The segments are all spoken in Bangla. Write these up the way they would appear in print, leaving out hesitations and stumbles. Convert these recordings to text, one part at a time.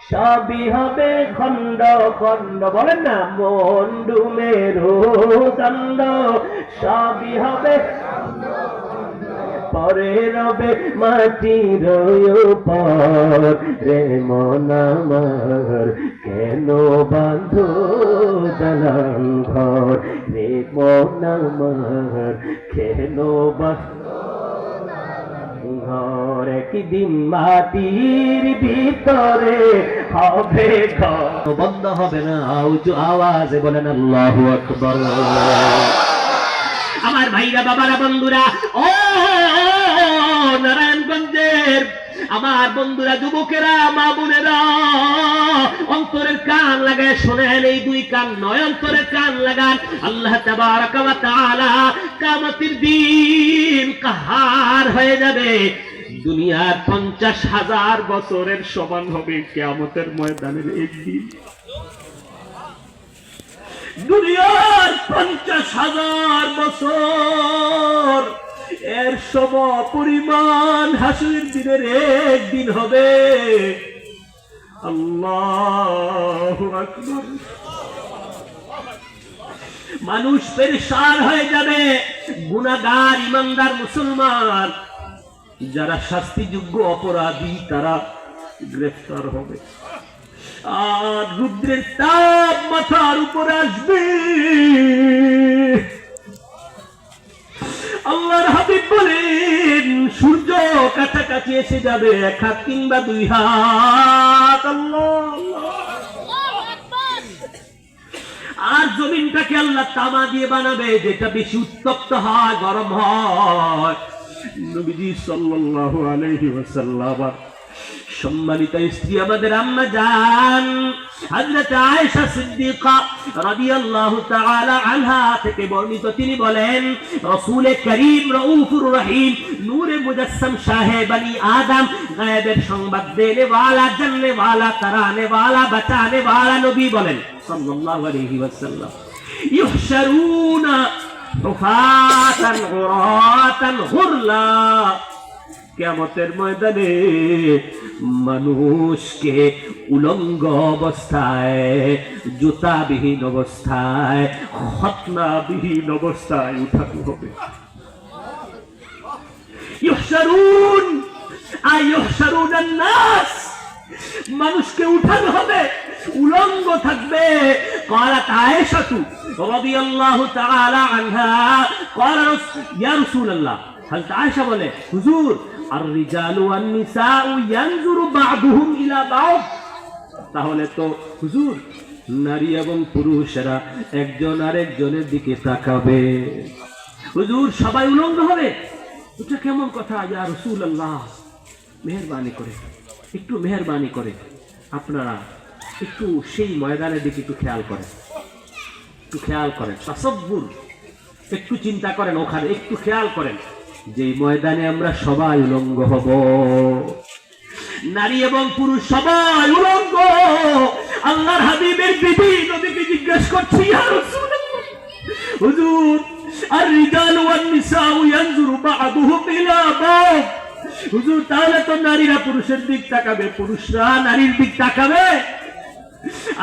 সবই হবে খণ্ড খণ্ড, বলেন না মন্ডুমের দণ্ড, সবই হবে পরে রবে মাটির উপর। রে মন আমার কেন বাঁধো দালান ঘর, রে মন আমার কেন বাঁধো ঘর, একদিন মাটির ভিতরে হবে ঘর। বন্ধ হবে না, আওয়াজে বলেন আল্লাহু আকবার। আমার ভাইরা, বাবারা, বন্ধুরা, ও নারায়ণগঞ্জের আমার বন্ধুরা, যুবকেরা, মা বোনেরা, অন্তরের কান লাগায় শোনেন, এই দুই কান নয়, অন্তরের কান লাগান। আল্লাহ তাবারাকা ওয়া তাআলা কিয়ামতের দিন কাহার হয়ে যাবে, দুনিয়ার 50,000 বছরের সমান হবে কিয়ামতের ময়দানের একদিন। দুনিয়ার 50,000 বছর এর সম পরিমাণ হাসরের দিনের একদিন হবে। আল্লাহু আকবার। মানুষ পেরেশান হয়ে যাবে, গুনাহগার, ইমানদার মুসলমান যারা শাস্তিযোগ্য অপরাধী তারা গ্রেফতার হবে, আর রুদ্রের তাপ মাথার উপর আসবে। আল্লাহর হাবিব বলেন সূর্য কাছাকাছি এসে যাবে, 1 হাত কিংবা 2 হাত। আর জমিনটাকে আল্লাহ তামা দিয়ে বানাবে, যেটা বেশি উত্তপ্ত হয়, গরম হয়। নবীজি সাল্লাল্লাহু আলাইহি ওয়াসাল্লাম সম্মানিত স্ত্রী আমাদের আম্মা জান হযরত আয়েশা সিদ্দিকা রাদিয়াল্লাহু তাআলা আনহা থেকে বর্ণিত, তিনি বলেন রাসূল করিম রউফুর রহিম নূরে মুজাসসাম শাহে বনি আদম, গায়েবের সংবাদ দেনে ওয়ালা, জাননে ওয়ালা, তারানে ওয়ালা, বাঁচানে ওয়ালা নবী বলেন সাল্লাল্লাহু আলাইহি ওয়াসাল্লাম, ইহশারুনা হুফাতান গুরাতান গুরলা, কিয়ামতের ময়দানে মানুষকে উলঙ্গ অবস্থায়, জুতাবিহীন অবস্থায়, খতনাবিহীন অবস্থায় উঠানো হবে। ইহশারুন আই ইহশারুনান নাস, মানুষকে উঠানো হবে, উলঙ্গ থাকবে। قالت عائشة رضي الله تعالى عنها قال يا رسول الله, হযরত আয়েশা বলে হুজুর আর রিজালু ওয়ান নিসাউ ইয়ানজুরু বা'দুহুম ইলা বা'দ, তাহলে তো হুজুর নারী এবং পুরুষেরা একজন আরেকজনের দিকে তাকাবে, হুজুর সবাই উলঙ্গ হবে, এটা কেমন কথা? ইয়া রাসূলুল্লাহ, মেহেরবানি করে, একটু মেহেরবানি করে আপনারা একটু সেই ময়দানের দিকে একটু খেয়াল করেন, একটু খেয়াল করেন, তাসাব্বুর, একটু চিন্তা করেন, ওখানে একটু খেয়াল করেন যে ময়দানে আমরা সবাই উলঙ্গ হব, নারী এবং পুরুষ সবাই উলঙ্গ। আল্লাহর হাবিবের বিবি নবীকে জিজ্ঞেস করছি, ইয়া রাসূলুল্লাহ, হুজুর আর রিজাল ওয়ান নিসাউ ইয়ানজুরু বা'দুহুম ইলা বা'দ, হুজুর তাহলে তো নারীরা পুরুষের দিক তাকাবে, পুরুষরা নারীর দিক তাকাবে?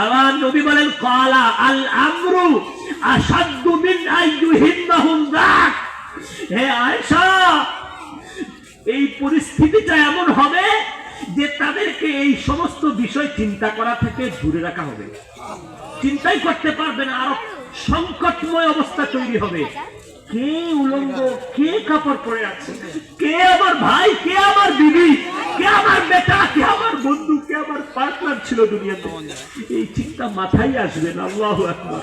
আমার নবী বলেন ক্বালা আল আমরু আশাদ্দু মিন আইয়ুহিন্নাহুম যাক, হে আয়েশা, এই পরিস্থিতিটা এমন হবে যে তাদেরকে এই সমস্ত বিষয় চিন্তা করা থেকে দূরে রাখা হবে, চিন্তাই করতে পারবে না, আরো সংকটময় অবস্থা তৈরি হবে। কে উলঙ্গ, কে কাপড় পরে আছে, কে আমার ভাই, কে আমার বিবি, কে আমার বেটা, কে আমার বন্ধু, কে আমার পার্টনার ছিল দুনিয়াতে, এই চিন্তা মাথায় আসবে না। আল্লাহু আকবার।